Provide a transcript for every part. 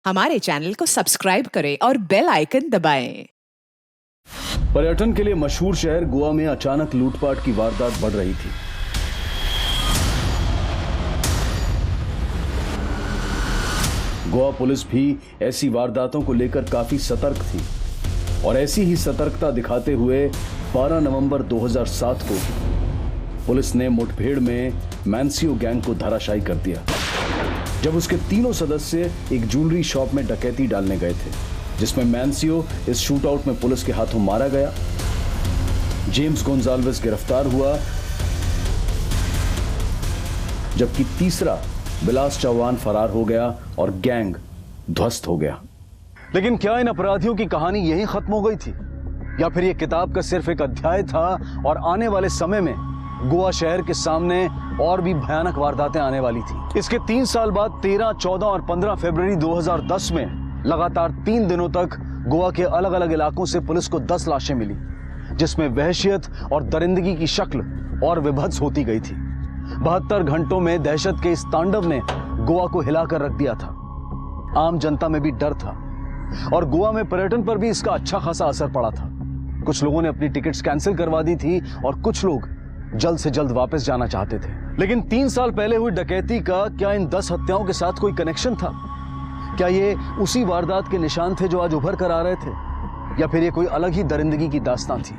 हमारे चैनल को सब्सक्राइब करें और बेल आइकन दबाएं। पर्यटन के लिए मशहूर शहर गोवा में अचानक लूटपाट की वारदात बढ़ रही थी। गोवा पुलिस भी ऐसी वारदातों को लेकर काफी सतर्क थी और ऐसी ही सतर्कता दिखाते हुए 12 नवंबर 2007 को पुलिस ने मुठभेड़ में मैंसियो गैंग को धराशायी कर दिया, जब उसके तीनों सदस्य एक ज्वेलरी शॉप में डकैती डालने गए थे, जिसमें मैंसियो इस शूटआउट में पुलिस के हाथों मारा गया। जेम्स गोंजाल्वेस गिरफ्तार हुआ, जबकि तीसरा बिलास चौहान फरार हो गया और गैंग ध्वस्त हो गया। लेकिन क्या इन अपराधियों की कहानी यहीं खत्म हो गई थी, या फिर यह किताब का सिर्फ एक अध्याय था और आने वाले समय में गोवा शहर के सामने और भी भयानक वारदातें आने वाली थी। इसके 3 साल बाद 13, 14 और 15 फरवरी 2010 में लगातार 3 दिनों तक गोवा के अलग अलग इलाकों से पुलिस को 10 लाशें मिली, जिसमें वहशियत और दरिंदगी की शक्ल और विभत्स होती गई थी। 72 घंटों में दहशत के इस तांडव ने गोवा को हिलाकर रख दिया था। आम जनता में भी डर था और गोवा में पर्यटन पर भी इसका अच्छा खासा असर पड़ा था। कुछ लोगों ने अपनी टिकट्स कैंसिल करवा दी थी और कुछ लोग जल्द से जल्द वापस जाना चाहते थे। लेकिन 3 साल पहले हुई डकैती का क्या इन 10 हत्याओं के साथ कोई कनेक्शन था? क्या ये उसी वारदात के निशान थे जो आज उभर कर आ रहे थे, या फिर ये कोई अलग ही दरिंदगी की दास्तां थी?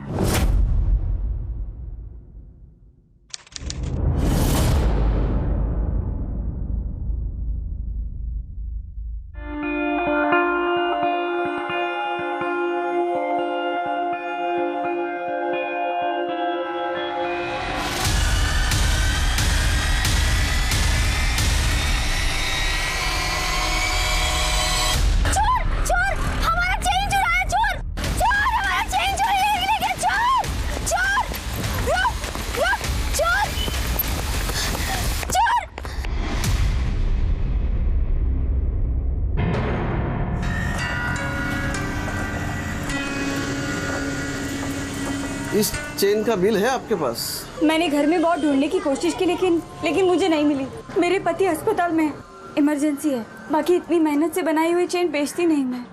इस चेन का बिल है आपके पास? मैंने घर में बहुत ढूंढने की कोशिश की, लेकिन मुझे नहीं मिली। मेरे पति अस्पताल में, इमरजेंसी है। बाकी इतनी मेहनत से बनाई हुई चेन बेचती नहीं मैं।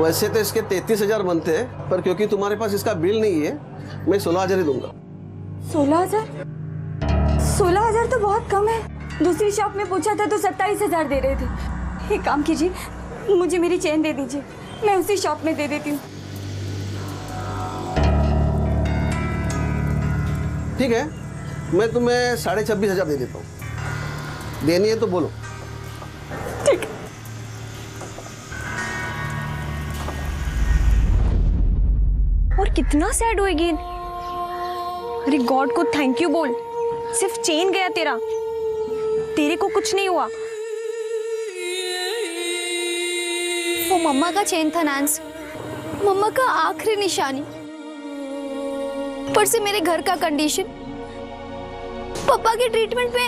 वैसे तो इसके 33,000 बनते हैं, पर क्योंकि तुम्हारे पास इसका बिल नहीं है, मैं 16,000 ही दूंगा। 16,000? 16,000 तो बहुत कम है। दूसरी शॉप में पूछा था तो 27,000 दे रहे थे। एक काम कीजिए, मुझे मेरी चेन दे दीजिए, मैं उसी शॉप में दे देती हूँ। ठीक है, मैं तुम्हें 26,500 दे देता हूँ। देनी है तो बोलो। ठीक। और कितना सैड होएगी। अरे गॉड को थैंक यू बोल, सिर्फ चेन गया तेरा, तेरे को कुछ नहीं हुआ। वो मम्मा का चेन था नैंस, मम्मा का आखिरी निशानी। पर से मेरे घर का कंडीशन, पापा के ट्रीटमेंट पे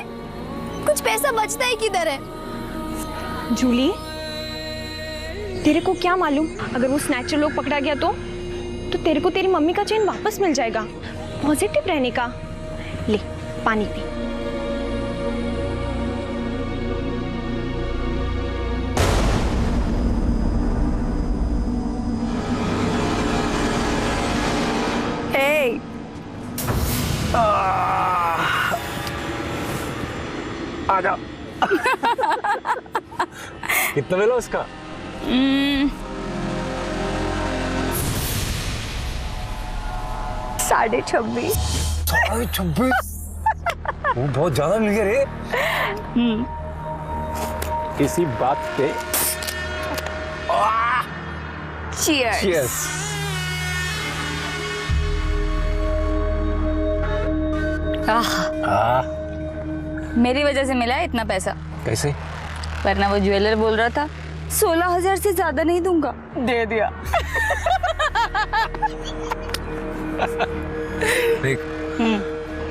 कुछ पैसा बचता ही किधर है? जूली, तेरे को क्या मालूम, अगर वो स्नैचर लोग पकड़ा गया तो तेरे को तेरी मम्मी का चेन वापस मिल जाएगा। पॉजिटिव रहने का। ले पानी पी। आजा। कितना मिला उसका? 26.5। 26.5? वो बहुत ज्यादा मिल गया रे। इसी बात पे Cheers। Cheers। मेरी वजह से मिला है इतना पैसा। कैसे? वरना वो ज्वेलर बोल रहा था 16,000 से ज्यादा नहीं दूंगा, दे दिया। देख,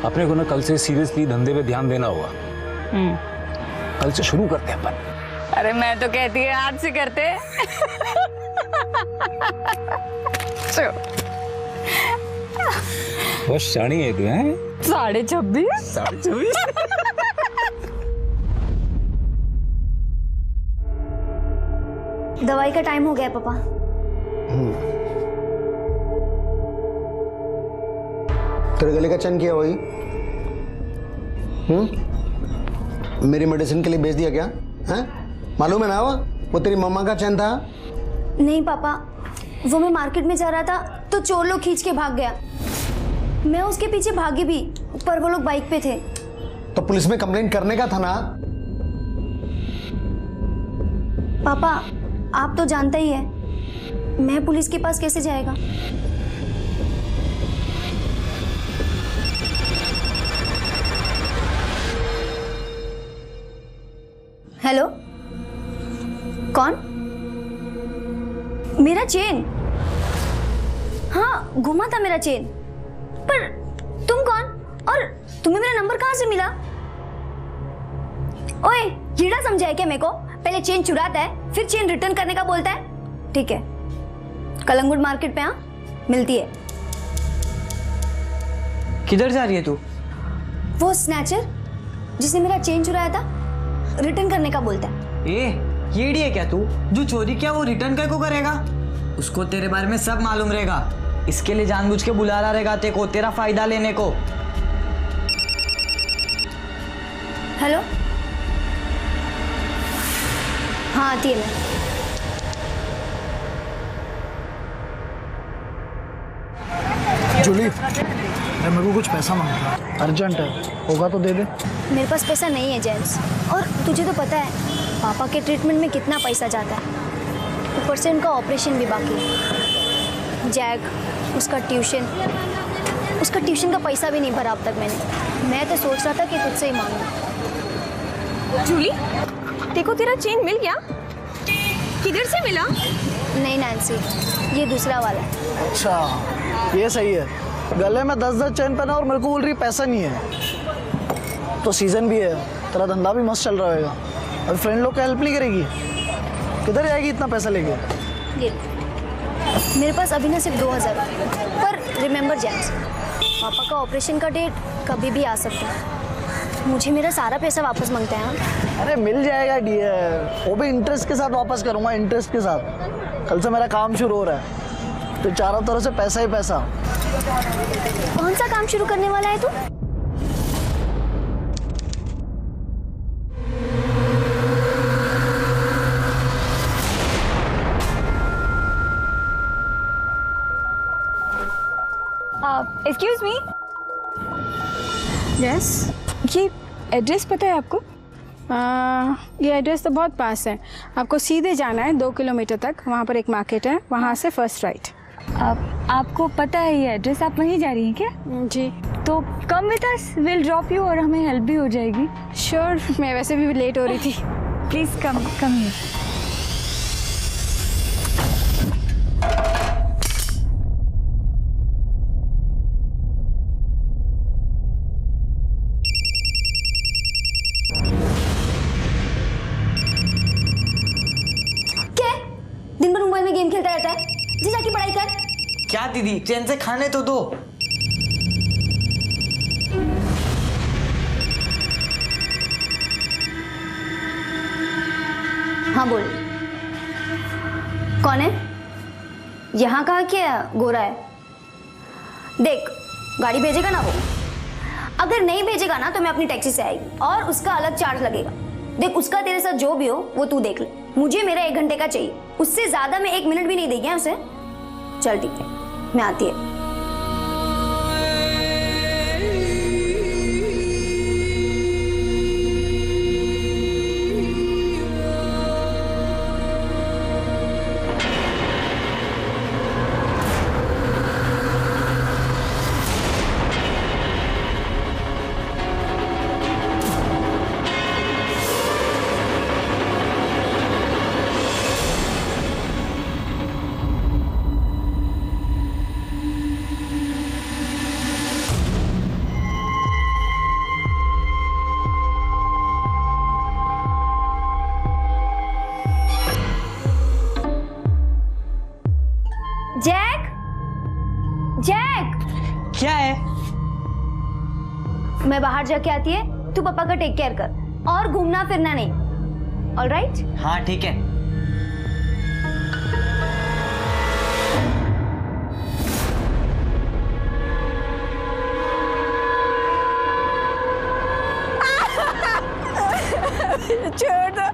अपने को ना कल से सीरियसली धंधे पे ध्यान देना होगा। कल से शुरू करते हैं अपन। अरे मैं तो कहती है आज से करते। चलो। बस शानी है तू हैं? 26.5 दवाई का टाइम हो गया पापा। तेरे गले का चैन किया वही? मेरी मेडिसिन के लिए बेच दिया क्या? हैं? मालूम है ना वो तेरी मम्मा का चैन था। नहीं पापा, वो मैं मार्केट में जा रहा था तो चोर लोग खींच के भाग गया। मैं उसके पीछे भागी भी, पर वो लोग बाइक पे थे। तो पुलिस में कंप्लेंट करने का था ना। पापा आप तो जानता ही है, मैं पुलिस के पास कैसे जाएगा। हेलो, कौन? मेरा चेन? हाँ, घुमा था मेरा चेन। पर तुम कौन? और तुम्हें मेरा नंबर कहाँ से मिला? ओए, कीड़ा समझा है क्या मेरे को? पहले चेन चुराता है, फिर चेन रिटर्न करने का बोलता है। ठीक है, कलंगुट मार्केट पे मिलती है। किधर जा रही है तू? वो स्नैचर जिसने मेरा चेन चुराया था, रिटर्न करने का बोलता है। येड़ी है क्या तू? जो चोरी किया वो रिटर्न कर को करेगा? उसको तेरे बारे में सब मालूम रहेगा, इसके लिए जानबूझ के बुला रहा रहेगा तेरे को, तेरा फायदा लेने को। हेलो, हाँ आती है मैं। जूली, मेरे को कुछ पैसा मांगना है, अर्जेंट है, होगा तो दे दे। मेरे पास पैसा नहीं है जेम्स, और तुझे तो पता है पापा के ट्रीटमेंट में कितना पैसा जाता है, ऊपर से उनका ऑपरेशन भी बाकी है। जैक, उसका ट्यूशन का पैसा भी नहीं भरा अब तक मैंने। मैं तो सोच रहा था कि तुझसे ही मांगूं। जूली, देखो तेरा चेन मिल गया। किधर से मिला? नहीं नैन्सी, ये दूसरा वाला है। अच्छा, ये सही है। गले में 10-10 चेन पहना और मेरे को बोल रही पैसा नहीं है। तो सीजन भी है, तेरा धंधा भी मस्त चल रहा होगा। अभी फ्रेंड लोग का हेल्प नहीं करेगी? किधर जाएगी इतना पैसा लेके? ये मेरे पास अभी ना सिर्फ 2000, पर रिमेंबर जेम्स, पापा का ऑपरेशन का डेट कभी भी आ सकता है। मुझे मेरा सारा पैसा वापस मांगते हैं। अरे मिल जाएगा डियर, वो भी इंटरेस्ट के साथ वापस करूंगा, इंटरेस्ट के साथ। कल से मेरा काम शुरू हो रहा है, तो चारों तरफ से पैसा ही पैसा। कौन सा काम शुरू करने वाला है तू? Excuse me. यस, ये एड्रेस पता है आपको? ये एड्रेस तो बहुत पास है। आपको सीधे जाना है 2 किलोमीटर तक, वहाँ पर एक मार्केट है, वहाँ से फर्स्ट राइट। आपको पता है ये एड्रेस? आप वहीं जा रही हैं क्या? जी। तो come with us, will drop you और हमें हेल्प भी हो जाएगी। श्योर, मैं वैसे भी लेट हो रही थी। Please come here. दिन भर मोबाइल में गेम खेलता रहता है, जी जाके पढ़ाई कर। क्या दीदी, चैन से खाने तो दो। हाँ बोल, कौन है? यहाँ कहाँ क्या गोरा है? देख, गाड़ी भेजेगा ना वो? अगर नहीं भेजेगा ना तो मैं अपनी टैक्सी से आएगी और उसका अलग चार्ज लगेगा। देख, उसका तेरे साथ जो भी हो वो तू देख ले। मुझे मेरा 1 घंटे का चाहिए, उससे ज्यादा मैं 1 मिनट भी नहीं देगी उसे। चल ठीक है, मैं आती है। मैं बाहर जाके आती है, तू पापा का टेक केयर कर और घूमना फिरना नहीं। ऑलराइट? हाँ ठीक है। छोड़ दो।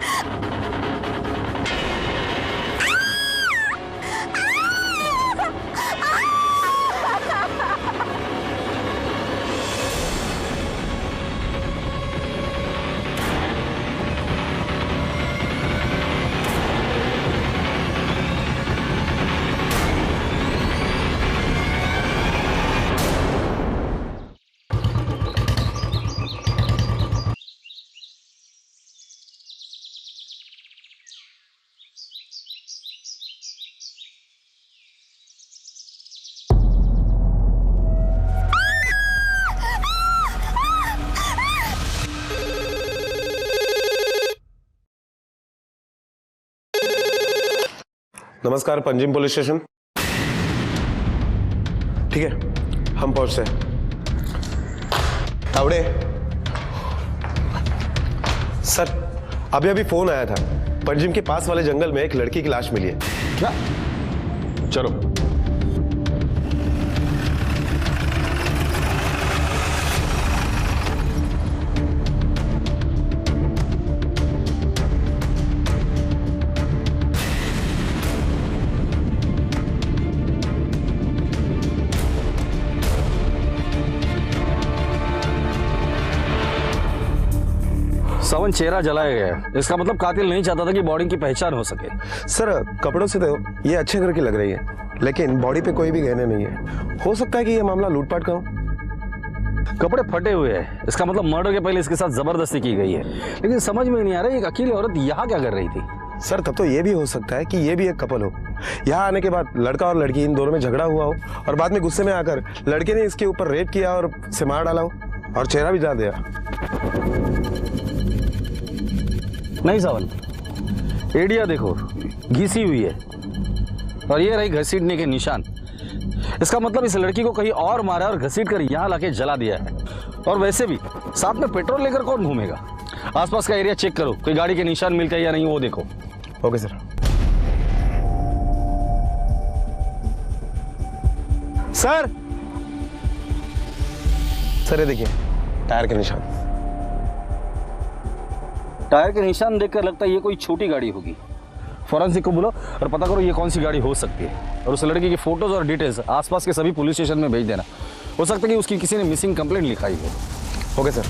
नमस्कार, पंजिम पुलिस स्टेशन। ठीक है, हम पहुंचते हैं। तावड़े सर, अभी अभी फोन आया था, पंजिम के पास वाले जंगल में एक लड़की की लाश मिली है। क्या? चलो। सावन, चेहरा जलाया गया है, इसका मतलब कातिल नहीं चाहता था कि बॉडी की पहचान हो सके। सर, कपड़ों से तो ये अच्छे घर की लग रही है, लेकिन बॉडी पे कोई भी गहने नहीं है। हो सकता है कि ये मामला लूटपाट का हो। कपड़े फटे हुए हैं, इसका मतलब मर्डर के पहले इसके साथ जबरदस्ती की गई है। लेकिन समझ में नहीं आ रहा एक अकेली औरत यहाँ क्या कर रही थी। सर, तब तो ये भी हो सकता है कि ये भी एक कपल हो। यहाँ आने के बाद लड़का और लड़की इन दोनों में झगड़ा हुआ हो और बाद में गुस्से में आकर लड़के ने इसके ऊपर रेप किया और इसे मार डाला हो और चेहरा भी जला दिया। नहीं सावन, एडिया देखो, घिसी हुई है और ये रही घसीटने के निशान। इसका मतलब इस लड़की को कहीं और मारा और घसीट कर यहाँ लाके जला दिया है। और वैसे भी साथ में पेट्रोल लेकर कौन घूमेगा? आसपास का एरिया चेक करो, कोई गाड़ी के निशान मिलते हैं या नहीं वो देखो। Okay sir. सर, सर ये देखिए, टायर के निशान। टायर के निशान देखकर लगता है ये कोई छोटी गाड़ी होगी। फॉरेंसिक को बुलाओ और पता करो ये कौन सी गाड़ी हो सकती है, और उस लड़की की फोटोज और डिटेल्स आसपास के सभी पुलिस स्टेशन में भेज देना। हो सकता है कि उसकी किसी ने मिसिंग कंप्लेंट लिखाई हो। Okay sir.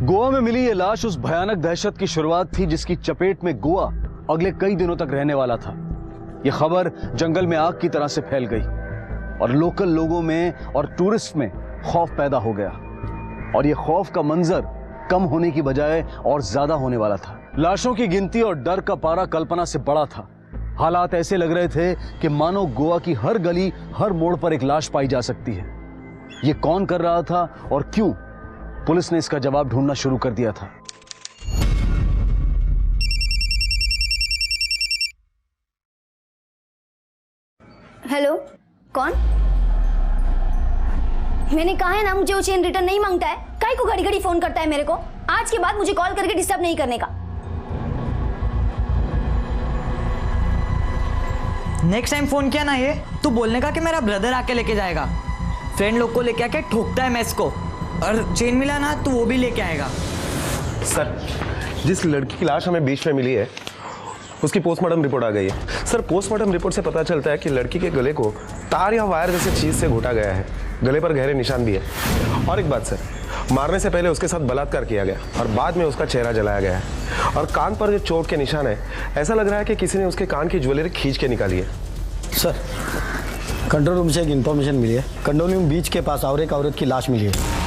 गोवा में मिली ये लाश उस भयानक दहशत की शुरुआत थी जिसकी चपेट में गोवा अगले कई दिनों तक रहने वाला था। ये खबर जंगल में आग की तरह से फैल गई और लोकल लोगों में और टूरिस्ट में खौफ पैदा हो गया, और ये खौफ का मंजर कम होने की बजाय और ज्यादा होने वाला था। लाशों की गिनती और डर का पारा कल्पना से बड़ा था। हालात ऐसे लग रहे थे कि मानो गोवा की हर गली, हर मोड़ पर एक लाश पाई जा सकती है। ये कौन कर रहा था और क्यों? पुलिस ने इसका जवाब ढूंढना शुरू कर दिया था। हेलो, कौन? मैंने कहा है ना, मुझे वो चेन रिटर्न नहीं मांगता है। काहे को घड़ी घड़ी फोन करता है मेरे को? आज के बाद मुझे कॉल करके डिस्टर्ब नहीं करने का। नेक्स्ट टाइम फोन किया ना ये तो बोलने का कि मेरा ब्रदर आके लेके जाएगा। फ्रेंड लोग को लेके आके ठोकता है मैस को, और चेन मिला ना तो वो भी लेके आएगा। सर, जिस लड़की की लाश हमें बीच में मिली है उसकी पोस्टमार्टम रिपोर्ट आ गई है। सर, पोस्टमार्टम रिपोर्ट से पता चलता है कि लड़की के गले को तार या वायर जैसे चीज से घोटा गया है। गले पर गहरे निशान भी है। और एक बात सर, मारने से पहले उसके साथ बलात्कार किया गया और बाद में उसका चेहरा जलाया गया है। और कान पर जो चोट के निशान है, ऐसा लग रहा है कि किसी ने उसके कान की ज्वेलरी खींच के निकाली है। सर, कंट्रोल रूम से एक इन्फॉर्मेशन मिली है। कंडोलियम बीच के पास और एक औरत की लाश मिली है।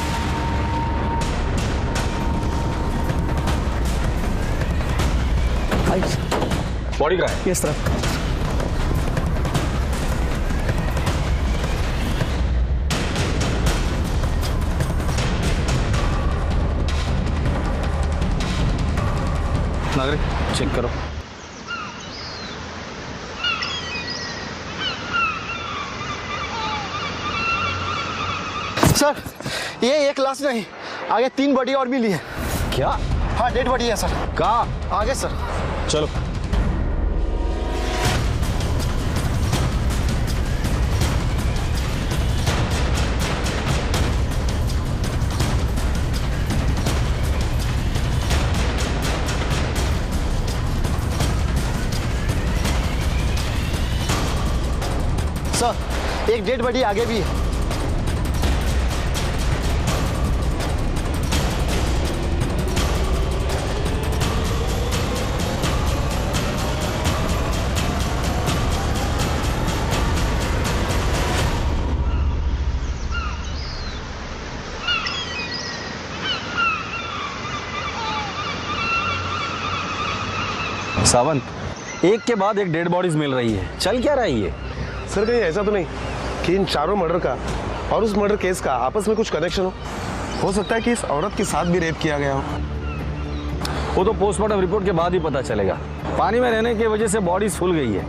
बॉडी कहाँ है? इस तरफ। नागरिक चेक करो। सर, ये एक लाश नहीं, आगे 3 बॉडी और मिली है। क्या? हाँ, डेड बॉडी है सर। कहाँ? आगे सर। चलो। सर, एक डेड बॉडी आगे भी है। सावंत, एक के बाद एक डेड बॉडीज मिल रही है, चल क्या रही है? सर कहीं ऐसा तो नहीं कि इन चारों मर्डर का और उस मर्डर केस का आपस में कुछ कनेक्शन हो सकता है कि इस औरत के साथ भी रेप किया गया हो। वो तो पोस्टमार्टम रिपोर्ट के बाद ही पता चलेगा। पानी में रहने की वजह से बॉडी फूल गई है,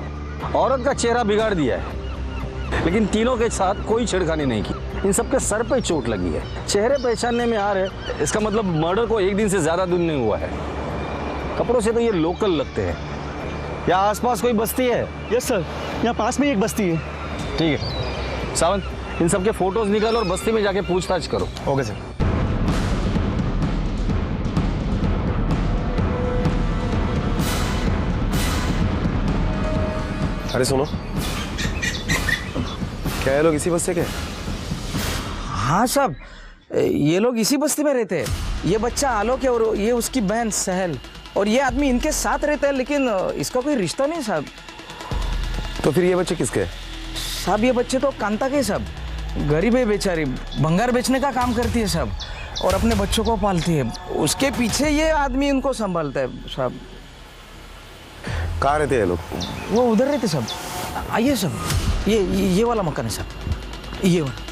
औरत का चेहरा बिगाड़ दिया है, लेकिन तीनों के साथ कोई छेड़खानी नहीं की। इन सबके सर पे चोट लगी है, चेहरे पहचानने में आ रहे, इसका मतलब मर्डर को एक दिन से ज्यादा दिन नहीं हुआ है। कपड़ों से तो ये लोकल लगते हैं। यहाँ आसपास कोई बस्ती है? यस सर, यहाँ पास में एक बस्ती है। ठीक है सावंत, इन सबके फोटोज निकाल और बस्ती में जाके पूछताछ करो। Okay sir. अरे सुनो, क्या ये लोग इसी बस्ती के? हाँ साहब, ये लोग इसी बस्ती में रहते हैं। ये बच्चा आलोक है और ये उसकी बहन सहल, और ये आदमी इनके साथ रहता है, लेकिन इसका कोई रिश्ता नहीं साहब। तो फिर ये बच्चे किसके? साहब ये बच्चे तो कांता के साहब, गरीब है बेचारी, भंगार बेचने का काम करती है साहब, और अपने बच्चों को पालती है। उसके पीछे ये आदमी इनको संभालता है साहब। कहाँ रहते हैं ये लोग? वो उधर रहते साहब। आइए साहब, ये वाला मकान है साहब, ये वाला।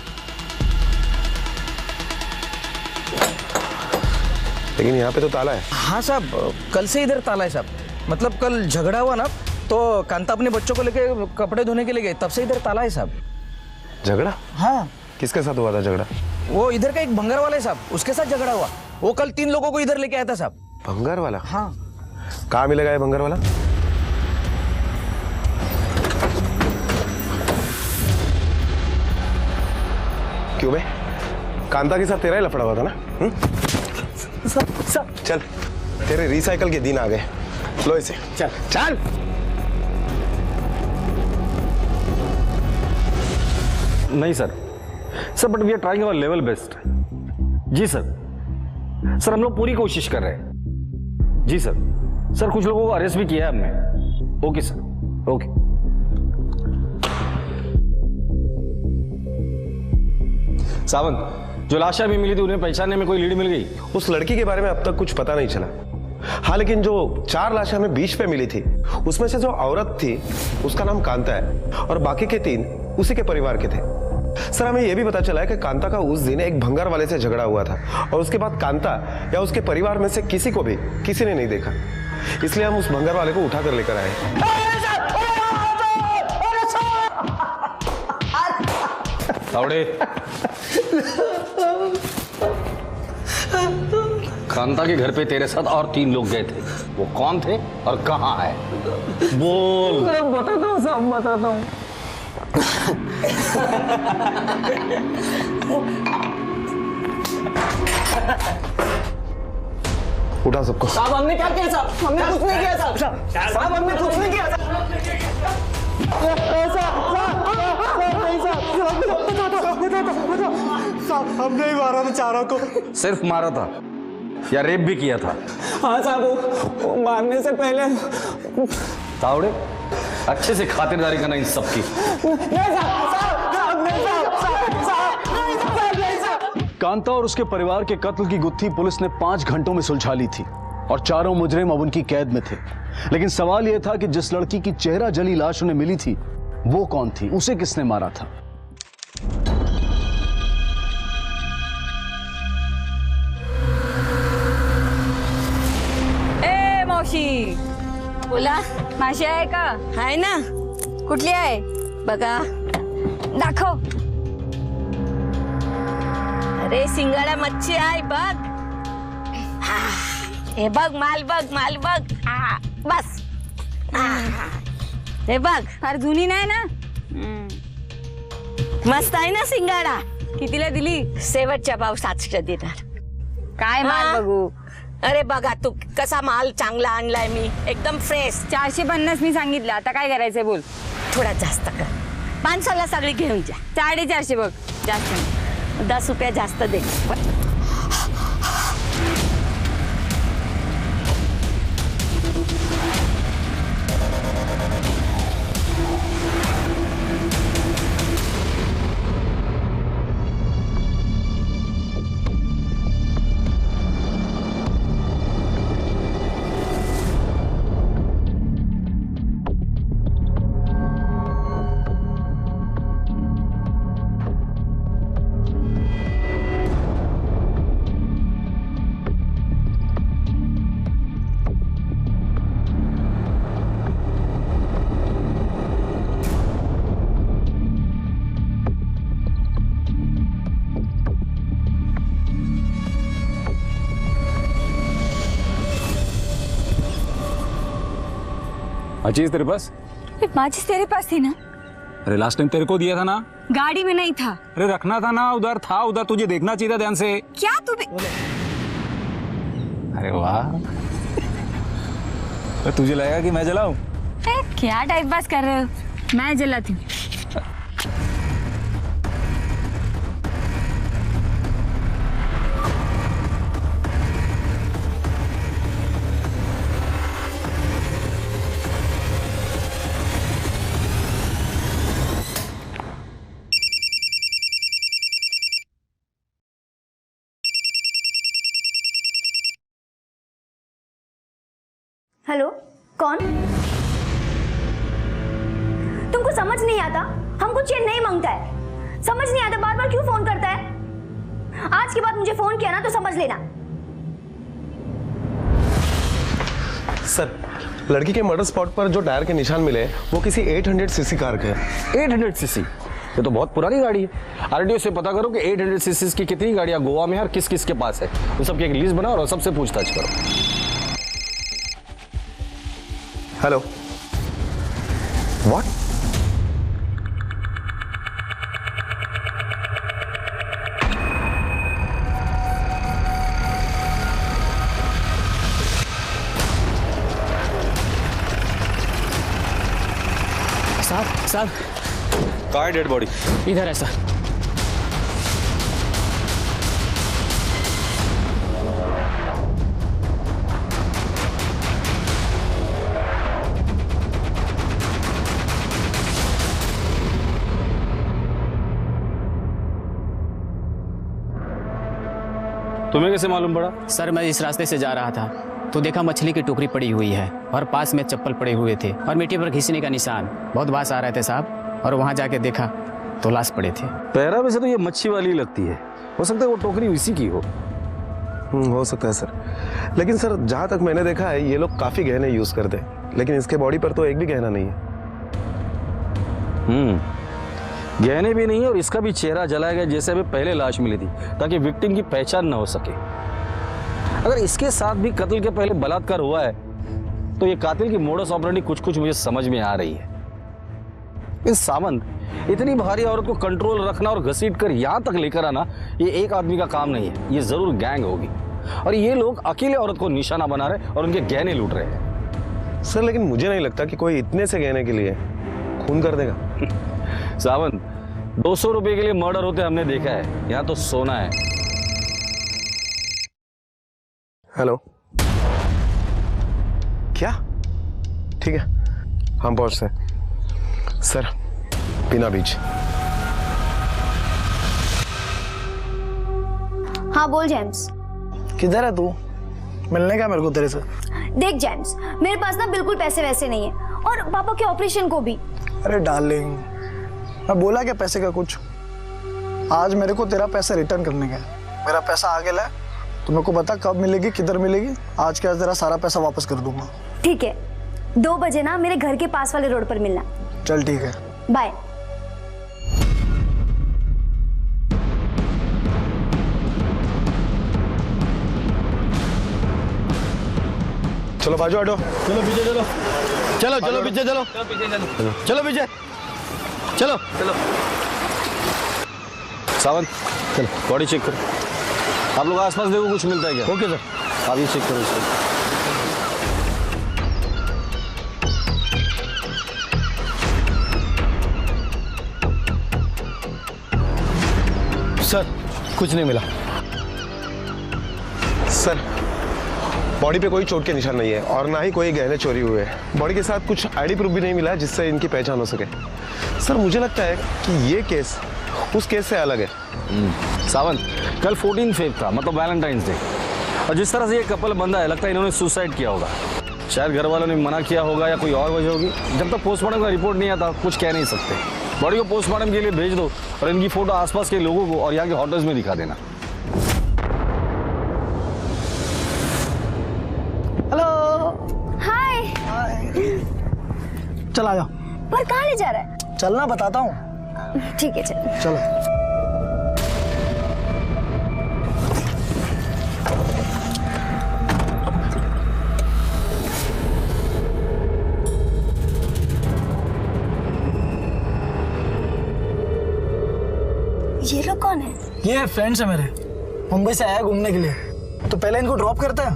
लेकिन यहाँ पे तो ताला है। हाँ साहब, कल से इधर ताला है साहब। मतलब कल झगड़ा हुआ ना, तो कांता अपने बच्चों को लेके कपड़े धोने के लिए गए, तब से इधर ताला है साहब। झगड़ा? हाँ। किसके साथ हुआ था झगड़ा? वो इधर का एक भंगार वाला है साहब, उसके साथ झगड़ा हुआ। वो कल 3 लोगों को इधर लेके आया था साहब। भंगार वाला? हाँ। कहाँ मिलेगा ये भंगार वाला? क्यों बे? कांता के साथ तेरा ही लफड़ा हुआ था ना? चल, तेरे रिसाइकल के दिन आ गए। लो इसे। चल चल। नहीं sir, but we are trying our level best. जी सर, हम लोग पूरी कोशिश कर रहे हैं। जी सर, कुछ लोगों को अरेस्ट भी किया है हमने। Okay sir, okay. सावंत, जो लाशें अभी मिली थी उन्हें पहचानने में कोई लीड मिल गई? उस लड़की के बारे में अब तक कुछ पता नहीं चला। हाँ, लेकिन जो 4 लाशें हमें बीच पे मिली थी, उसमें से जो औरत थी उसका नाम कांता है, और बाकी के 3 उसी के परिवार के थे। सर, हमें यह भी पता चला है कि कांता का उस दिन एक भंगार वाले से झगड़ा हुआ था, और उसके बाद कांता या उसके परिवार में से किसी को भी किसी ने नहीं देखा। इसलिए हम उस भंगार वाले को उठा कर लेकर आए। तावड़े, कांता के घर पे तेरे साथ और 3 लोग गए थे। वो कौन थे और कहाँ है? बोल। बताता हूँ साहब, बताता हूँ। उठा सबको। साहब हमने क्या किया साहब? हमने कुछ नहीं किया साहब। साहब हमने कुछ नहीं किया साहब। हमने ही मारा था चारों को। सिर्फ मारा था या रेप भी किया था? हाँ साहब, वो मारने से पहले। तावड़े, अच्छे से खातिरदारी करना इन सबकी। कांता और उसके परिवार के कत्ल की गुत्थी पुलिस ने 5 घंटों में सुलझा ली थी, और चारों मुजरिम अब उनकी कैद में थे। लेकिन सवाल यह था कि जिस लड़की की चेहरा जली लाश उन्हें मिली थी, वो कौन थी? उसे किसने मारा था? ए मावशी, बोला माशी आहे का? आहे ना. कुठली आहे बघा, दाखव. अरे सिंगाडा मच्छी आहे बघ. हे बघ माल बघ. बस हे बघ. फार जुनी नाही ना? मस्त आहे ना सिंगाडा. कितीला दिली? शेवटच्या भाव 700 देणार. काय माल बघू? अरे बघा तू कसा माल चांगला आणलाय मी, एकदम फ्रेश. 450 मी सांगितलं, आता काय करायचंय बोल. थोडा जास्त कर. 500ला सगळी घेऊन जा. 450 बघ, जास्त नाही. 10 रुपये जास्त दे. माचिस तेरे पास? माचिस तेरे पास थी ना? अरे लास्ट टाइम तेरे को दिया था ना. गाड़ी में नहीं था. अरे रखना था ना, उधर था, उधर तुझे देखना चाहिए था ध्यान से. क्या तू भी? अरे वाह. तो तुझे लगेगा कि मैं जलाऊं? क्या टाइम पास कर रहे हो? मैं जलाती हूँ. हेलो, कौन? तुमको समझ नहीं आता? हमको चेन नहीं मांगता है. समझ नहीं आता बार बार क्यों फोन करता है? आज के बाद मुझे फोन किया ना तो समझ लेना. सर, लड़की के मर्डर स्पॉट पर जो टायर के निशान मिले वो किसी 800 सीसी कार के हैं. 800 सीसी? ये तो बहुत पुरानी गाड़ी है. आरटीओ से पता करो कि 800 सीसी की कितनी गाड़ियां गोवा में और किस किस के पास है. उन सबकी एक लिस्ट बनाओ और सबसे पूछताछ करो. हेलो. व्हाट? साहब कहाँ है डेड बॉडी? इधर है सर. तुम्हें कैसे मालूम पड़ा? सर मैं इस रास्ते से जा रहा था तो देखा मछली की टोकरी पड़ी हुई है और पास में चप्पल पड़े हुए थे और मिट्टी पर घिसने का निशान. बहुत बास आ रहे थे साहब और वहां जाके देखा तो लाश पड़े थे. पहरा वैसे तो ये मच्छी वाली लगती है. हो सकता है वो टोकरी उसी की हो. हो सकता है सर. लेकिन सर जहां तक मैंने देखा है ये लोग काफी गहने यूज करते हैं, लेकिन इसके बॉडी पर तो एक भी गहना नहीं है. गहने भी नहीं है और इसका भी चेहरा जलाया गया जैसे अभी पहले लाश मिली थी ताकि विक्टिम की पहचान न हो सके. अगर इसके साथ भी कत्ल के पहले बलात्कार हुआ है तो ये कातिल की मोडस ऑपरेंडी कुछ कुछ मुझे समझ में आ रही है. इस सावंत, इतनी भारी औरत को कंट्रोल रखना और घसीट कर यहां तक लेकर आना ये एक आदमी का काम नहीं है. ये जरूर गैंग होगी और ये लोग अकेले औरत को निशाना बना रहे और उनके गहने लूट रहे हैं. सर लेकिन मुझे नहीं लगता कि कोई इतने से गहने के लिए खून कर देगा. सावंत, 200 रुपए के लिए मर्डर होते हमने देखा है, यहाँ तो सोना है. हेलो. क्या? ठीक है हम पहुंचते हैं. सर पीना बीच. हाँ बोल जेम्स. किधर है तू? मिलने का मेरे को तेरे से. देख जेम्स, मेरे पास ना बिल्कुल पैसे वैसे नहीं है और पापा के ऑपरेशन को भी. अरे डार्लिंग, मैं बोला क्या पैसे का कुछ? आज मेरे को तेरा पैसा रिटर्न करने का है. मेरा पैसा आगे ला तो मेरे को बता कब मिलेगी, किधर मिलेगी. आज के आज तेरा सारा पैसा वापस कर दूंगा. ठीक है, 2 बजे ना मेरे घर के पास वाले रोड पर मिलना. चल ठीक है. बाय. चलो बाजू हटो। चलो पीछे चलो, चलो चलो पीछे चलो, चलो पीछे चलो चलो। सावंत चलो बॉडी चेक करो। आप लोग आसपास देखो कुछ मिलता है क्या? ओके सर, आप ये चेक करो इसको। सर कुछ नहीं मिला। सर बॉडी पे कोई चोट के निशान नहीं है और ना ही कोई गहने चोरी हुए हैं। बॉडी के साथ कुछ आईडी प्रूफ भी नहीं मिला है जिससे इनकी पहचान हो सके। सर मुझे लगता है कि ये केस उस केस से अलग है। सावंत कल 14 फेब था, मतलब वैलेंटाइंस डे, और जिस तरह से ये कपल बंधा है लगता है इन्होंने सुसाइड किया होगा। शायद घर वालों ने मना किया होगा या कोई और वजह होगी। जब तक पोस्टमार्टम का रिपोर्ट नहीं आता कुछ कह नहीं सकते। बॉडी को पोस्टमार्टम के लिए भेज दो और इनकी फोटो आसपास के लोगों को और यहाँ के होटल्स में दिखा देना। हेलो। हाय। चल आ जाओ। पर कहाँ ले जा रहा है? चलना बताता हूँ। ठीक है चल। चलो। ये लोग कौन है? ये फ्रेंड्स है मेरे, मुंबई से आया घूमने के लिए। तो पहले इनको ड्रॉप करते हैं,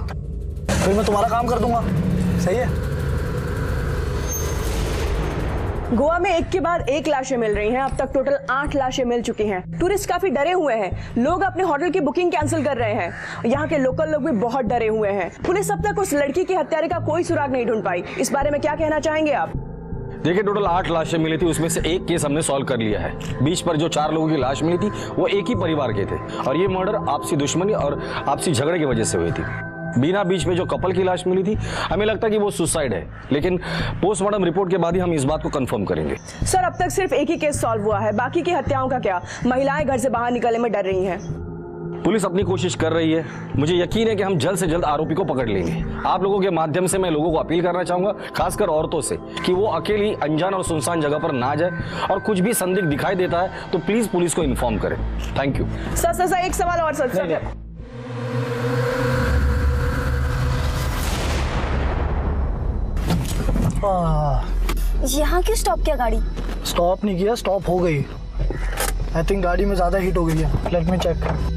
फिर मैं तुम्हारा काम कर दूंगा। सही है? गोवा में एक के बाद एक लाशें मिल रही हैं। अब तक टोटल 8 लाशें मिल चुकी हैं। टूरिस्ट काफी डरे हुए हैं। लोग अपने होटल की बुकिंग कैंसिल कर रहे हैं। यहाँ के लोकल लोग भी बहुत डरे हुए हैं। पुलिस अब तक उस लड़की के हत्यारे का कोई सुराग नहीं ढूंढ पाई। इस बारे में क्या कहना चाहेंगे आप? देखिए टोटल 8 लाशें मिली थी, उसमें से एक केस हमने सॉल्व कर लिया है। बीच पर जो 4 लोगों की लाश मिली थी वो एक ही परिवार के थे और ये मर्डर आपसी दुश्मनी और आपसी झगड़े की वजह से हुई थी। बीना बीच में जो कपल की लाश मिली थी हमें लगता है कि वो सुसाइड है, लेकिन पोस्टमार्टम रिपोर्ट के बाद ही हम इस बात को कंफर्म करेंगे। सर अब तक सिर्फ एक ही केस सॉल्व हुआ है, बाकी की हत्याओं का क्या? महिलाएं घर से बाहर निकलने में डर रही हैं। पुलिस अपनी कोशिश कर रही है। मुझे यकीन है कि हम जल्द से जल्द आरोपी को पकड़ लेंगे। आप लोगों के माध्यम से मैं लोगों को अपील करना चाहूंगा, खासकर औरतों से, कि वो अकेली अनजान और सुनसान जगह पर ना जाए और कुछ भी संदिग्ध दिखाई देता है तो प्लीज पुलिस को इन्फॉर्म करें। Thank you. सर एक सवाल और सर। यहाँ क्यों स्टॉप किया गाड़ी? स्टॉप नहीं किया, स्टॉप हो गई। आई थिंक गाड़ी में ज्यादा हीट हो गई है। Let me check.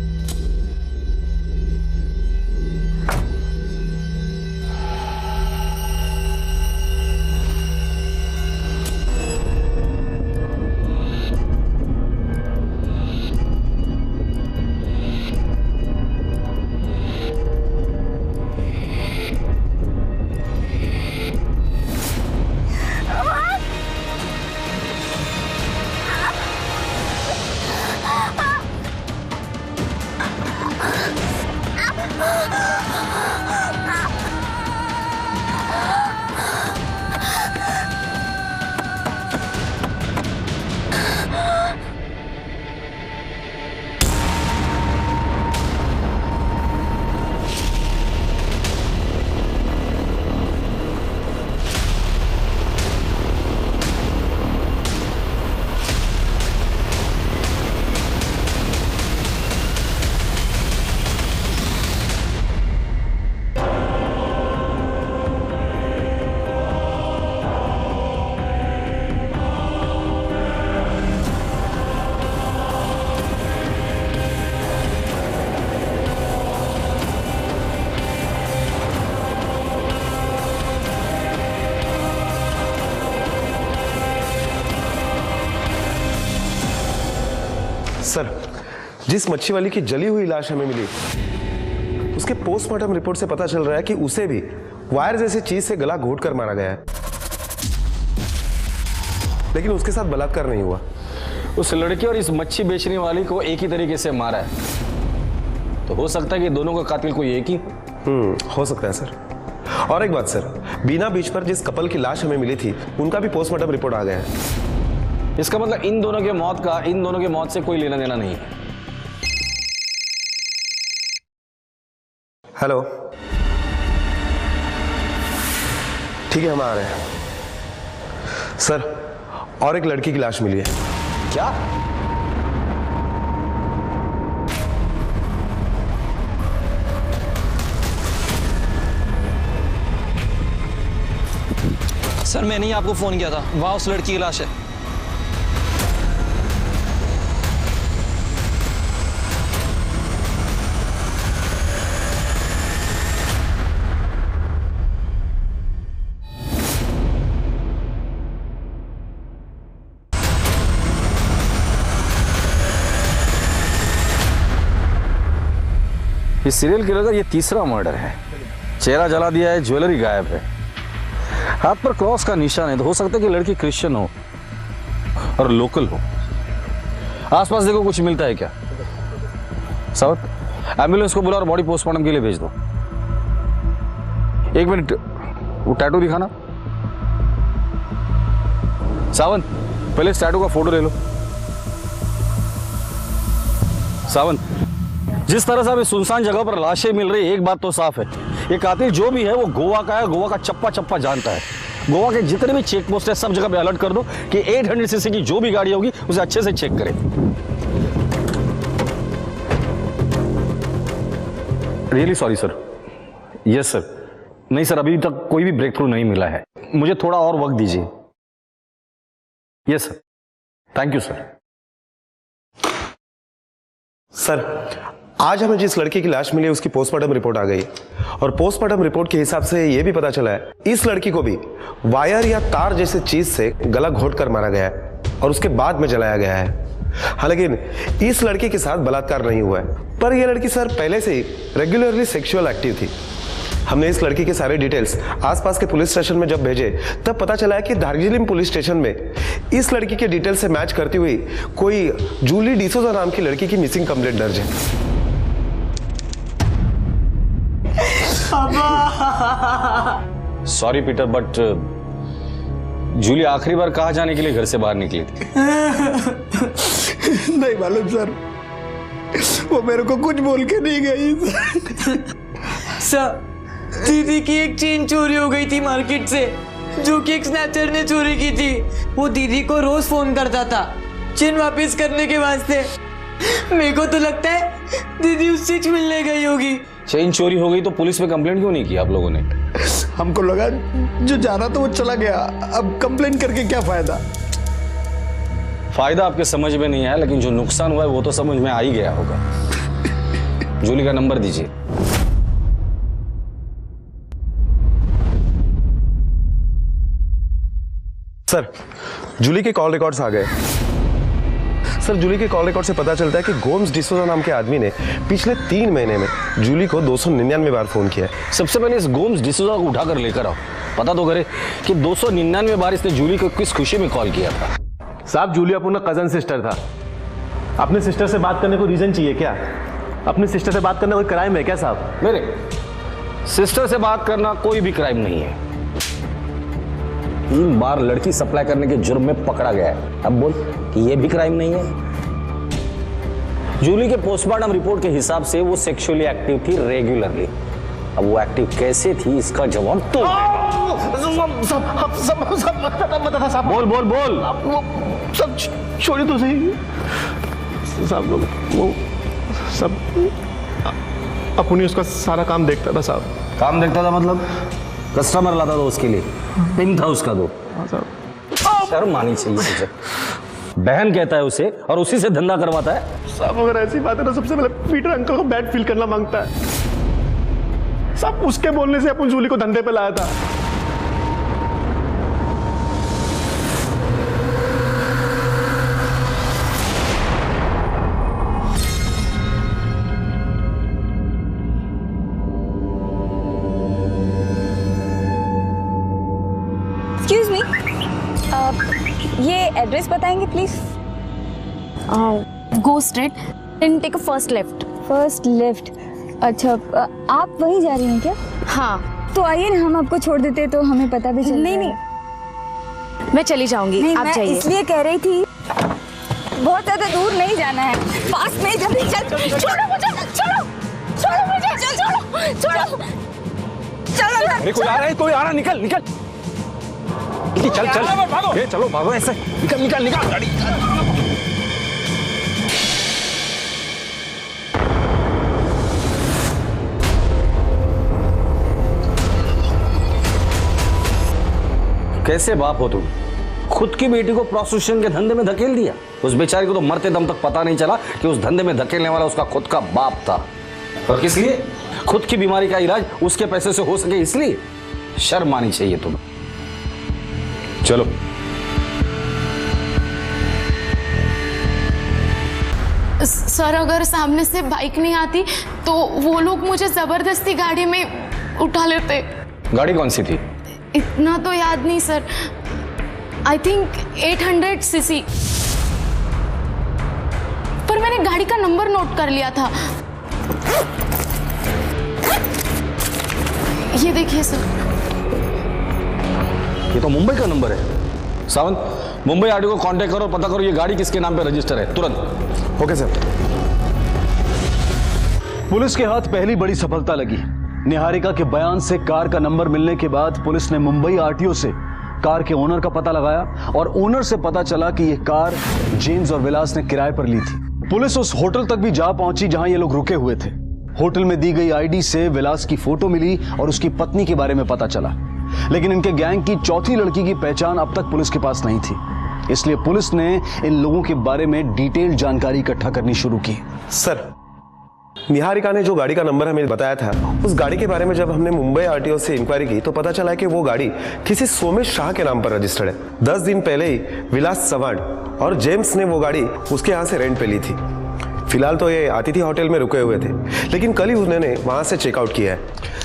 सर जिस मच्छी वाली की जली हुई लाश हमें मिली उसके पोस्टमार्टम रिपोर्ट से पता चल रहा है कि उसे भी वायर जैसी चीज से गला घोंट कर मारा गया है, लेकिन उसके साथ बलात्कार नहीं हुआ। उस लड़की और इस मच्छी बेचने वाली को एक ही तरीके से मारा है, तो हो सकता है कि दोनों का कातिल कोई एक ही। हो सकता है सर। और एक बात सर, बीना बीच पर जिस कपल की लाश हमें मिली थी उनका भी पोस्टमार्टम रिपोर्ट आ गया है। इसका मतलब इन दोनों के मौत से कोई लेना देना नहीं है। हेलो, ठीक है हम आ रहे हैं। सर और एक लड़की की लाश मिली है। क्या? सर मैंने ही आपको फोन किया था, वहाँ उस लड़की की लाश है। इस सीरियल किलर का ये तीसरा मर्डर है। चेहरा जला दिया है, ज्वेलरी गायब है, हाथ पर क्रॉस का निशान है। तो हो सकता है कि लड़की क्रिश्चियन हो और लोकल हो। आसपास देखो कुछ मिलता है क्या? सावत, एम्बुलेंस को बुला और बॉडी पोस्टमार्टम के लिए भेज दो। एक मिनट, वो टैटू दिखाना। सावंत, पहले इस टैटू का फोटो ले लो। सावंत, जिस तरह से अभी सुनसान जगह पर लाशें मिल रही है, एक बात तो साफ है, ये कातिल जो भी है वो गोवा का है, गोवा का चप्पा चप्पा जानता है। गोवा के जितने भी चेक पोस्ट है सब जगह पे अलर्ट कर दो कि 800 सीसी की जो भी गाड़ी होगी उसे अच्छे से चेक करें। Really sorry sir. Yes sir. नहीं सर, अभी तक कोई भी ब्रेक थ्रू नहीं मिला है, मुझे थोड़ा और वक्त दीजिए। Yes sir, thank you sir. Sir, आज हमें जिस लड़की की लाश मिली उसकी पोस्टमार्टम रिपोर्ट आ गई और पोस्टमार्टम रिपोर्ट के हिसाब से यह भी पता चला है इस लड़की को भी वायर या तार जैसे चीज से गला घोट कर मारा गया है और उसके बाद में जलाया गया है। हालांकि इस लड़की के साथ बलात्कार नहीं हुआ है, पर यह लड़की सर पहले से ही रेगुलरली सेक्सुअल एक्टिव थी। हमने इस लड़की के सारे डिटेल्स आसपास के पुलिस स्टेशन में जब भेजे तब पता चला है कि दार्जिलिंग पुलिस स्टेशन में इस लड़की के डिटेल्स से मैच करती हुई कोई जूली डिसोजा नाम की लड़की की मिसिंग कंप्लेंट दर्ज है। सॉरी पीटर, बट जूली आखिरी बार कहाँ जाने के लिए घर से बाहर निकली थी? नहीं मालूम सर, वो मेरे को कुछ बोल के नहीं गई। सर, दीदी की एक चेन चोरी हो गई थी मार्केट से, जो कि एक स्नैचर ने चोरी की थी। वो दीदी को रोज फोन करता था चेन वापस करने के वास्ते। मेरे को तो लगता है दीदी उससे मिलने गई होगी। चेन चोरी हो गई तो पुलिस में कंप्लेंट क्यों नहीं की आप लोगों ने? हमको लगा जो जाना तो वो चला गया, अब कंप्लेंट करके क्या फायदा। फायदा आपके समझ में नहीं आया, लेकिन जो नुकसान हुआ है वो तो समझ में आ ही गया होगा। जूली का नंबर दीजिए। सर, जूली के कॉल रिकॉर्ड्स आ गए। सर, जूली के कॉल रिकॉर्ड से पता चलता है कि गोम्स डिसोजा नाम के आदमी ने पिछले 3 महीने में जूली को 299 बार फोन किया है। सबसे पहले इस गोम्स डिसोजा को उठाकर लेकर आओ, पता तो करे कि 299 बार इसने जूली को किस खुशी में कॉल किया था। साहब, जूली अपना कजन सिस्टर था। अपने सिस्टर से बात करने को रीजन चाहिए क्या? अपनी सिस्टर से बात करना कोई क्राइम है क्या साहब? मेरे सिस्टर से बात करना कोई भी क्राइम नहीं है। 3 बार लड़की सप्लाई करने के जुर्म में पकड़ा गया है, अब बोल कि ये भी क्राइम नहीं है? जूली के पोस्टमार्टम रिपोर्ट के हिसाब से वो सेक्सुअली एक्टिव थी रेगुलरली। अब वो एक्टिव कैसे थी इसका जवाब तो सब बोल बोल बोल। वो सब छोड़ी तो सही साहब, लोग वो सब अपनी उसका सारा काम देखता था साहब। काम देखता था मतलब कस्टमर लाता था उसके लिए, पिन था उसका दो। शर्म आनी चाहिए तुझे। बहन कहता है उसे और उसी से धंधा करवाता है। साहब, अगर ऐसी बात है तो सबसे पहले पीटर अंकल को बैड फील करना मांगता है साहब। उसके बोलने से अपन जूली को धंधे पे लाया था। एक्सक्यूज मी, ये एड्रेस बताएंगे please? Go straight and take a first left. First left. अच्छा, आप वहीं जा रही हैं क्या? हाँ। तो आइए ना, हम आपको छोड़ देते तो हमें पता भी चल। नहीं, मैं चली जाऊंगी, आप जाइए। इसलिए कह रही थी, बहुत ज्यादा दूर नहीं जाना है, पास में। जल्दी चल, छोड़ो मुझे, छोड़ो मुझे, छोड़ो। अरे कोई आ रहा है, निकल निकल। चल चल, ये चलो भागो ऐसे, निकल गाड़ी। कैसे बाप हो तुम? खुद की बेटी को प्रोस्टिट्यूशन के धंधे में धकेल दिया। उस बेचारी को तो मरते दम तक पता नहीं चला कि उस धंधे में धकेलने वाला उसका खुद का बाप था। और किस लिए? खुद की बीमारी का इलाज उसके पैसे से हो सके इसलिए। शर्म आनी चाहिए तुम्हें। चलो। सर अगर सामने से बाइक नहीं आती तो वो लोग मुझे जबरदस्ती गाड़ी में उठा लेते। गाड़ी कौन सी थी? इतना तो याद नहीं सर, आई थिंक 800 सीसी, पर मैंने गाड़ी का नंबर नोट कर लिया था। ये देखिए सर, ये तो मुंबई का नंबर है। सावंत, मुंबई आरटीओ को कांटेक्ट करो और पता करो ये गाड़ी किसके नाम पे रजिस्टर है, तुरंत। Okay sir. पुलिस के हाथ पहली बड़ी सफलता लगी। निहारिका के बयान से कार का नंबर मिलने के बाद पुलिस ने मुंबई आरटीओ से कार के ओनर का पता लगाया और ओनर से पता चला कि यह कार जेम्स और विलास ने किराए पर ली थी। पुलिस उस होटल तक भी जा पहुंची जहां ये लोग रुके हुए थे। होटल में दी गई आईडी से विलास की फोटो मिली और उसकी पत्नी के बारे में पता चला, लेकिन इनके गैंग की चौथी लड़की की पहचान अब तक पुलिस के पास नहीं थी। इसलिए पुलिस ने इन लोगों के बारे में डिटेल जानकारी इकट्ठा करनी शुरू की। सर, निहारिका ने जो गाड़ी का नंबर हमें बताया था, उस गाड़ी के बारे में जब हमने मुंबई आरटीओ से इंक्वायरी की तो पता चला कि वो गाड़ी किसी सोमेश शाह के नाम पर रजिस्टर्ड है। 10 दिन पहले ही विलास चव्हाण और जेम्स ने वो गाड़ी उसके यहाँ से रेंट पे ली थी। फिलहाल तो ये अतिथि होटल में रुके हुए थे, लेकिन कल ही उन्होंने वहां से चेकआउट किया है।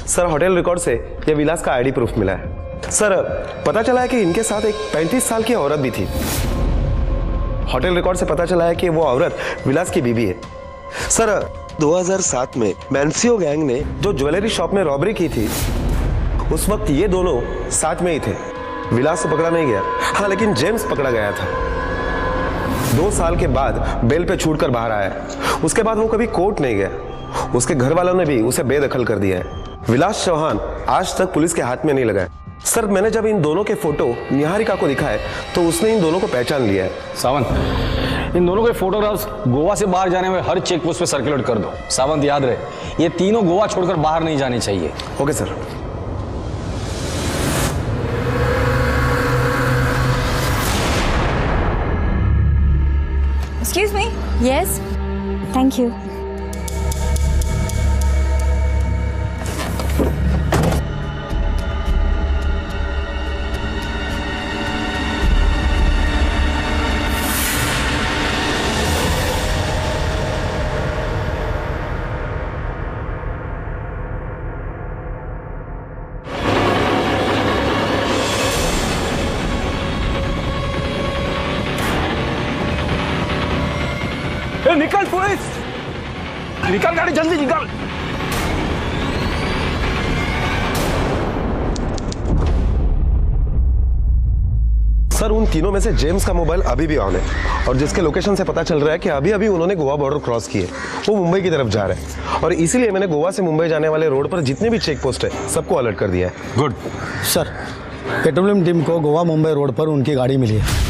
सर, होटल रिकॉर्ड से ये विलास का आईडी प्रूफ मिला है। सर, पता चला है कि इनके साथ एक 35 साल की औरत भी थी। होटल रिकॉर्ड से पता चला है कि वो औरत विलास की बीवी है। सर, 2007 में मैंसियो गैंग ने जो ज्वेलरी शॉप में रॉबरी की थी, उस वक्त ये दोनों साथ में ही थे। विलास तो पकड़ा नहीं गया, हाँ, लेकिन जेम्स पकड़ा गया था। 2 साल के बाद बेल पे छूटकर बाहर आया। उसके बाद वो कभी कोर्ट नहीं गया। उसके घर वालों ने भी उसे बेदखल कर दिया है। विलास चौहान आज तक पुलिस के हाथ में नहीं लगा है। सर, मैंने जब इन दोनों के फोटो निहारिका को दिखाए तो उसने इन दोनों को पहचान लिया है। सावंत, इन दोनों के फोटोग्राफ्स गोवा से बाहर जाने में हर चेक पोस्ट पे सर्कुलेट कर दो। सावंत, याद रहे, ये तीनों गोवा छोड़कर बाहर नहीं जाने चाहिए। Okay sir. Excuse me? Yes? Thank you. निकल पुलिस, निकल गाड़ी, जल्दी निकल। सर, उन तीनों में से जेम्स का मोबाइल अभी भी ऑन है और जिसके लोकेशन से पता चल रहा है कि अभी अभी उन्होंने गोवा बॉर्डर क्रॉस किए, वो मुंबई की तरफ जा रहे हैं। और इसीलिए मैंने गोवा से मुंबई जाने वाले रोड पर जितने भी चेक पोस्ट है सबको अलर्ट कर दिया है। गुड सर, पेट्रोलियम टीम को गोवा मुंबई रोड पर उनकी गाड़ी मिली है।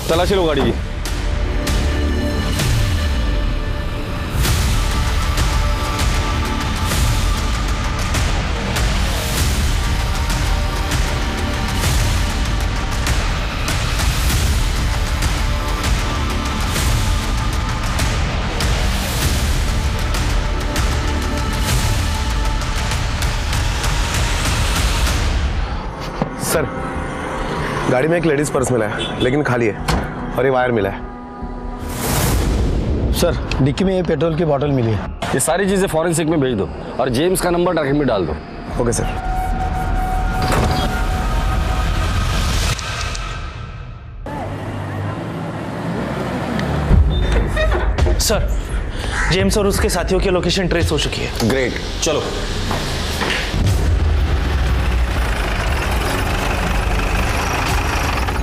तलाशी लो गाड़ी की। सर, गाड़ी में एक लेडीज पर्स मिला है, लेकिन खाली है, और ये वायर मिला है। सर, डिक्की में ये पेट्रोल की बोतल मिली है। ये सारी चीजें फॉरेंसिक में भेज दो और जेम्स का नंबर ट्रैकिंग में डाल दो। Okay sir. सर, जेम्स और उसके साथियों की लोकेशन ट्रेस हो चुकी है। ग्रेट, चलो।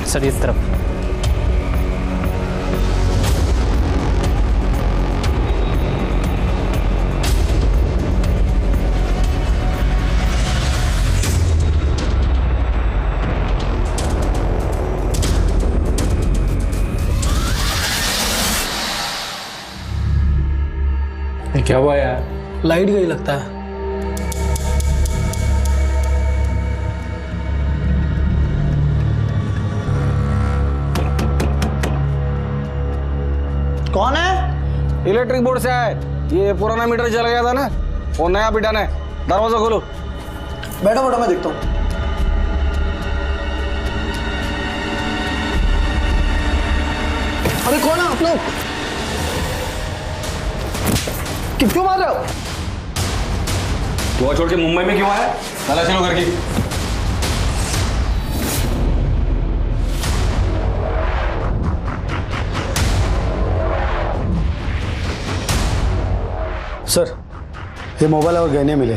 सर, इस तरफ। क्या हुआ यार? लाइट गई लगता है। इलेक्ट्रिक बोर्ड से आया है। ये पुराना मीटर जल गया था ना, वो नया पिटाना है। दरवाजा खोलो। बैठो बैठो, मैं देखता हूँ। अरे कौन है आप लोग? क्यों मार रहे हो? गोवा छोड़ के मुंबई में क्यों आया? तलाशी लो घर की। सर, ये मोबाइल और गहने मिले।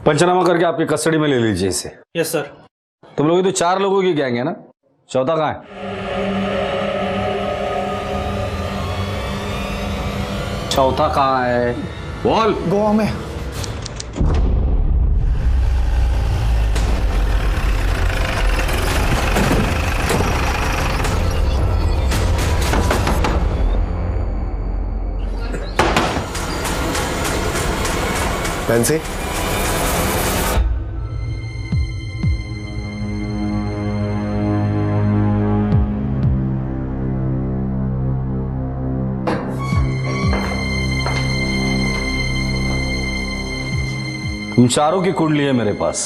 पंचनामा करके आपकी कस्टडी में ले लीजिए इसे। Yes sir. तुम लोग तो 4 लोगों की गैंग है ना, चौथा कहाँ है? चौथा कहाँ है? बोल। गोवा में। फैंसी तुम चारों की कुंडली है मेरे पास।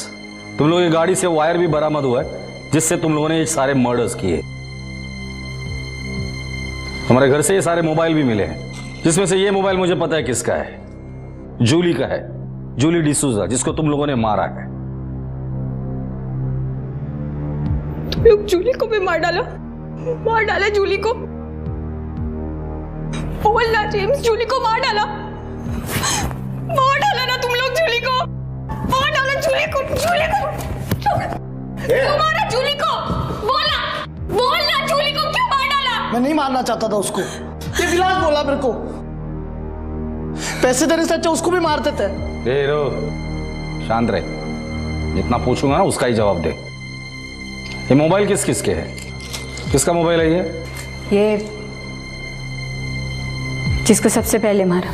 तुम लोगों की गाड़ी से वायर भी बरामद हुआ है जिससे तुम लोगों ने ये सारे मर्डर्स किए। हमारे घर से ये सारे मोबाइल भी मिले हैं, जिसमें से ये मोबाइल मुझे पता है किसका है, जूली का है, जूली डिसूजा, जिसको तुम लोगों ने मारा है। तुम लोग जूली को भी मार डाला जूली को। बोलना जेम्स, जूली को मार डाला ना तुम लोग जूली को। मार डाला जूली को। क्यों मारा जूली को? बोलना जूली को क्यों मार डाला? मैं नहीं मारना चाहता था उसको, ये विलास बोला मेरे को। पैसे देने से अच्छा उसको भी मार देते। रो, शांत रहे। जितना पूछूंगा ना उसका ही जवाब दे। ये मोबाइल किस किस के है? किसका मोबाइल है ये जिसको सबसे पहले मारा।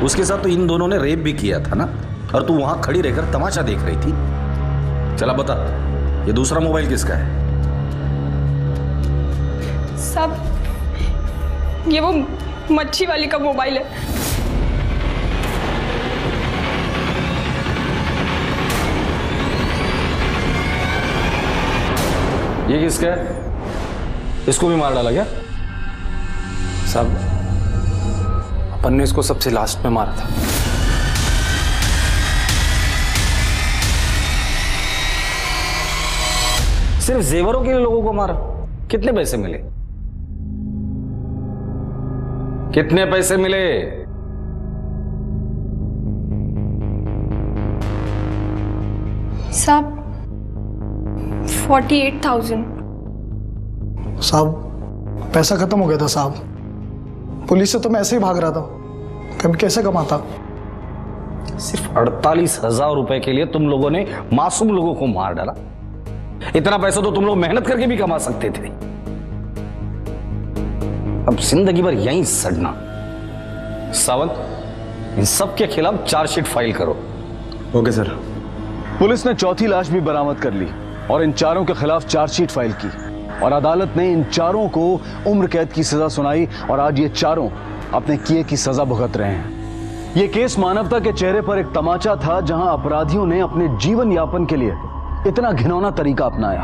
उसके साथ तो इन दोनों ने रेप भी किया था ना, और तू वहां खड़ी रहकर तमाशा देख रही थी। चला बता, ये दूसरा मोबाइल किसका है? सब ये वो मच्छी वाली का मोबाइल है। ये किसका है? इसको भी मार डाला क्या? सब अपन ने इसको सबसे लास्ट में मारा था। सिर्फ जेवरों के लिए लोगों को मारा? कितने पैसे मिले? कितने पैसे मिले? साहब 48,000। साहब पैसा खत्म हो गया था साहब। पुलिस से तो मैं ऐसे ही भाग रहा था, कभी कैसे कमाता। सिर्फ 48,000 रुपए के लिए तुम लोगों ने मासूम लोगों को मार डाला। इतना पैसा तो तुम लोग मेहनत करके भी कमा सकते थे। अब जिंदगी भर यहीं सड़ना। सावंत, इन सब के खिलाफ चार्जशीट फाइल करो। Okay sir. पुलिस ने चौथी लाश भी बरामद कर ली और इन चारों के खिलाफ चार्जशीट फाइल की, और अदालत ने इन चारों को उम्र कैद की सजा सुनाई, और आज ये चारों अपने किए की सजा भुगत रहे हैं। ये केस मानवता के चेहरे पर एक तमाचा था, जहां अपराधियों ने अपने जीवन यापन के लिए इतना घिनौना तरीका अपनाया।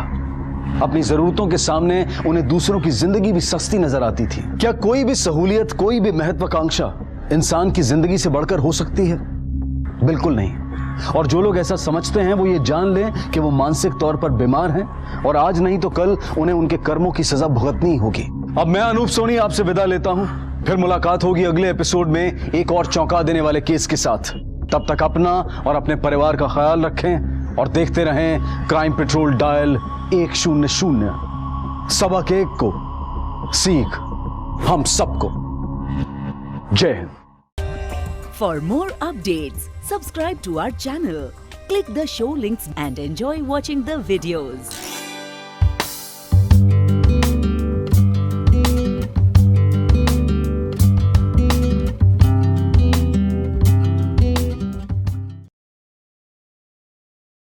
अपनी जरूरतों के सामने उन्हें दूसरों की जिंदगी भी सस्ती नजर आती थी। क्या कोई भी सहूलियत, कोई भी महत्वाकांक्षा इंसान की जिंदगी से बढ़कर हो सकती है? बिल्कुल नहीं। और जो लोग ऐसा समझते हैं वो ये जान लें कि वो मानसिक तौर पर बीमार हैं, और आज नहीं तो कल उन्हें उनके कर्मों की सजा भुगतनी होगी। अब मैं अनूप सोनी आपसे विदा लेता हूं। फिर मुलाकात होगी अगले एपिसोड में एक और चौंका देने वाले केस के साथ। तब तक अपना और अपने परिवार का ख्याल रखें और देखते रहें क्राइम पेट्रोल डायल 100। सबक एक को, सीख हम सबको। जय Hind. For more updates, subscribe to our channel, click the show links and enjoy watching the videos.